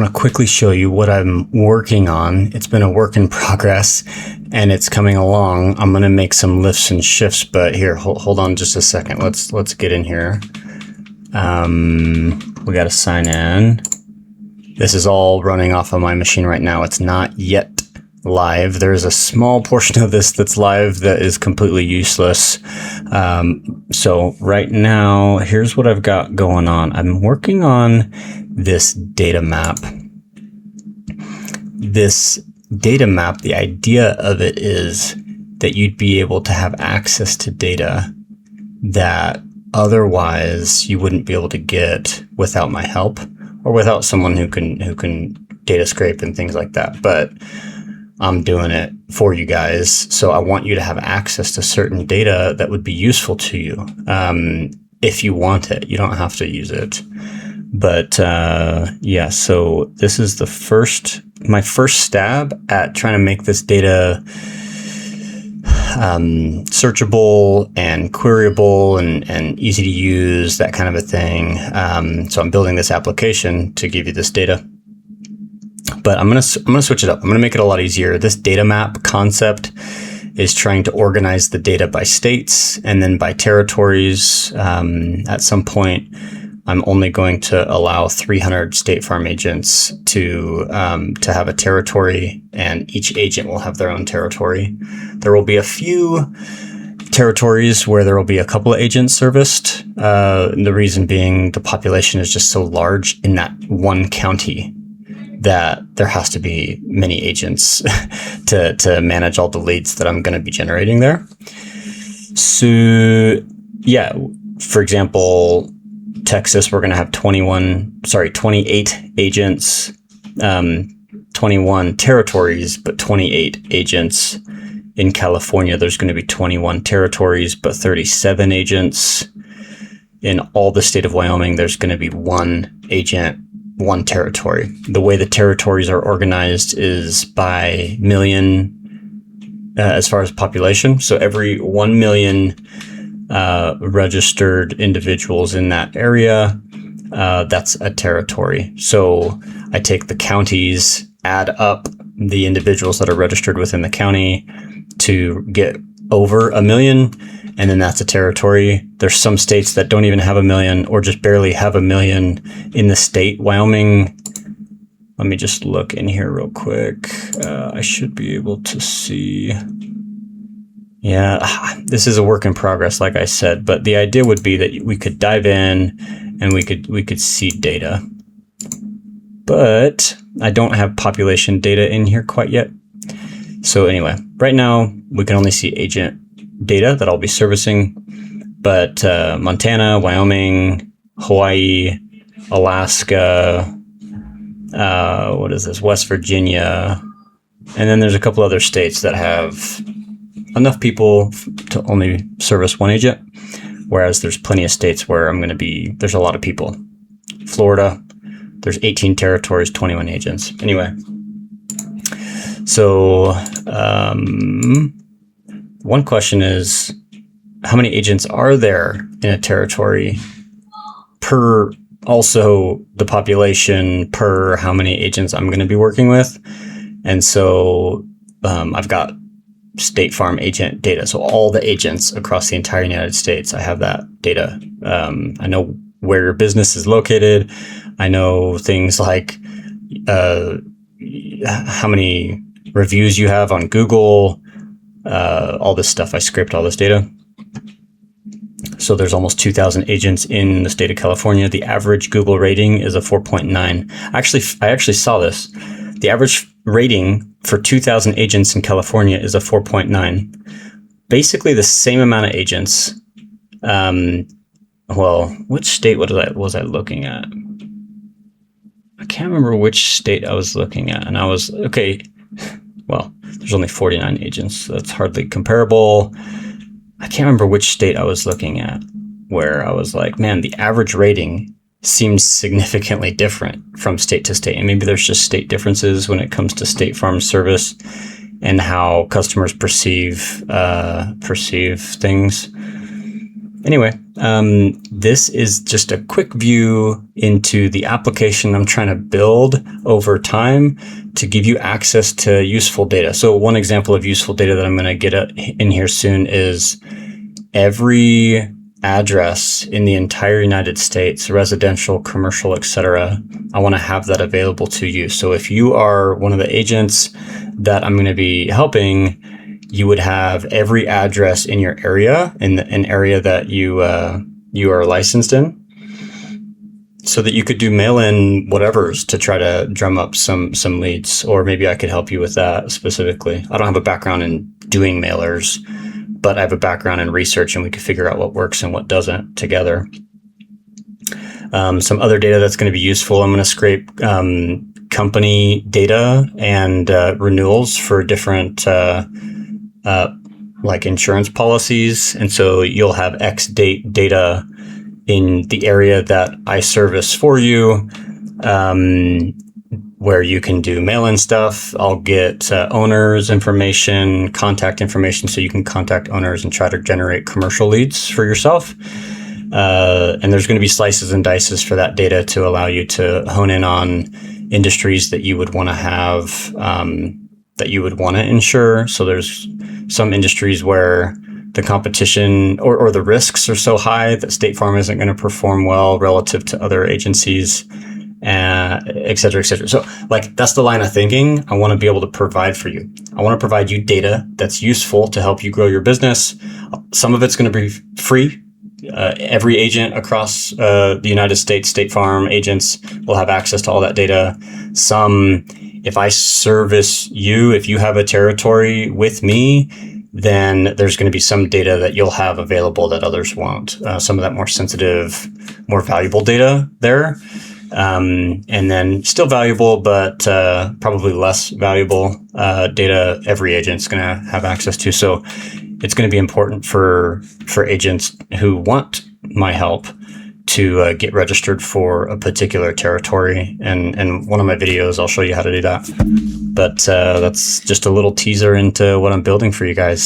want to quickly show you what I'm working on. It's been a work in progress and it's coming along. I'm going to make some lifts and shifts, but here, hold on just a second. Let's get in here. We got to sign in. This is all running off of my machine right now. It's not yet live. There's a small portion of this that's live that is completely useless. So right now, here's what I've got going on. I'm working on this data map. This data map, the idea of it is that you'd be able to have access to data that otherwise you wouldn't be able to get without my help or without someone who can data scrape and things like that. But I'm doing it for you guys. So I want you to have access to certain data that would be useful to you. If you want it, you don't have to use it. But yeah, so this is my first stab at trying to make this data searchable and queryable and easy to use, that kind of a thing. So I'm building this application to give you this data. But I'm gonna switch it up. I'm gonna make it a lot easier. This data map concept is trying to organize the data by states and then by territories. At some point, I'm only going to allow 300 State Farm agents to have a territory, and each agent will have their own territory. There will be a few territories where there will be a couple of agents serviced. The reason being the population is just so large in that one county that there has to be many agents to manage all the leads that I'm going to be generating there. So yeah, for example, Texas, we're going to have 28 agents, 21 territories, but 28 agents. In California, there's going to be 21 territories, but 37 agents. In all the state of Wyoming, there's going to be one agent, one territory. The way the territories are organized is by million as far as population. So every 1 million registered individuals in that area, that's a territory. So I take the counties, add up the individuals that are registered within the county to get over 1 million, and then that's a territory. There's some states that don't even have 1 million or just barely have 1 million in the state. Wyoming, let me just look in here real quick. I should be able to see. Yeah, this is a work in progress, like I said, but the idea would be that we could dive in and we could see data. But I don't have population data in here quite yet. So anyway, right now we can only see agent data that I'll be servicing, but Montana, Wyoming, Hawaii, Alaska, what is this? West Virginia, and then there's a couple other states that have enough people to only service one agent, whereas there's plenty of states where there's a lot of people. Florida, there's 18 territories, 21 agents. Anyway, so one question is, how many agents are there in a territory per also the population per how many agents I'm going to be working with? And so I've got State Farm agent data. So all the agents across the entire United States, I have that data. I know where your business is located. I know things like how many reviews you have on Google, all this stuff. I scraped all this data. So there's almost 2,000 agents in the state of California. The average Google rating is a 4.9. I actually saw this. The average rating for 2,000 agents in California is a 4.9. Basically the same amount of agents. Well, which state was I looking at? I can't remember which state I was looking at. And I was, okay, well, there's only 49 agents. So that's hardly comparable. I can't remember which state I was looking at where I was like, man, the average rating seems significantly different from state to state. And maybe there's just state differences when it comes to State Farm service and how customers perceive things. Anyway, this is just a quick view into the application I'm trying to build over time to give you access to useful data. So one example of useful data that I'm going to get in here soon is every address in the entire United States, residential, commercial, etc. I want to have that available to you. So if you are one of the agents that I'm going to be helping, you would have every address in your area, in an area that you are licensed in, so that you could do mail-in whatevers to try to drum up some leads. Or maybe I could help you with that specifically. I don't have a background in doing mailers, but I have a background in research, and we could figure out what works and what doesn't together. Some other data that's going to be useful. I'm going to scrape company data and renewals for different like insurance policies. And so you'll have X date data in the area that I service for you, where you can do mail-in stuff. I'll get owners information, contact information, so you can contact owners and try to generate commercial leads for yourself. And there's going to be slices and dices for that data to allow you to hone in on industries that you would want to have, that you would want to insure. So there's some industries where the competition or the risks are so high that State Farm isn't going to perform well relative to other agencies, et cetera, et cetera. So like, that's the line of thinking I want to be able to provide for you. I want to provide you data that's useful to help you grow your business. Some of it's going to be free. Every agent across the United States, State Farm agents, will have access to all that data. Some, if I service you, if you have a territory with me, then there's going to be some data that you'll have available that others won't. Some of that more sensitive, more valuable data there. And then still valuable, but probably less valuable data every agent's going to have access to. So it's going to be important for agents who want my help to get registered for a particular territory. And one of my videos, I'll show you how to do that. But that's just a little teaser into what I'm building for you guys.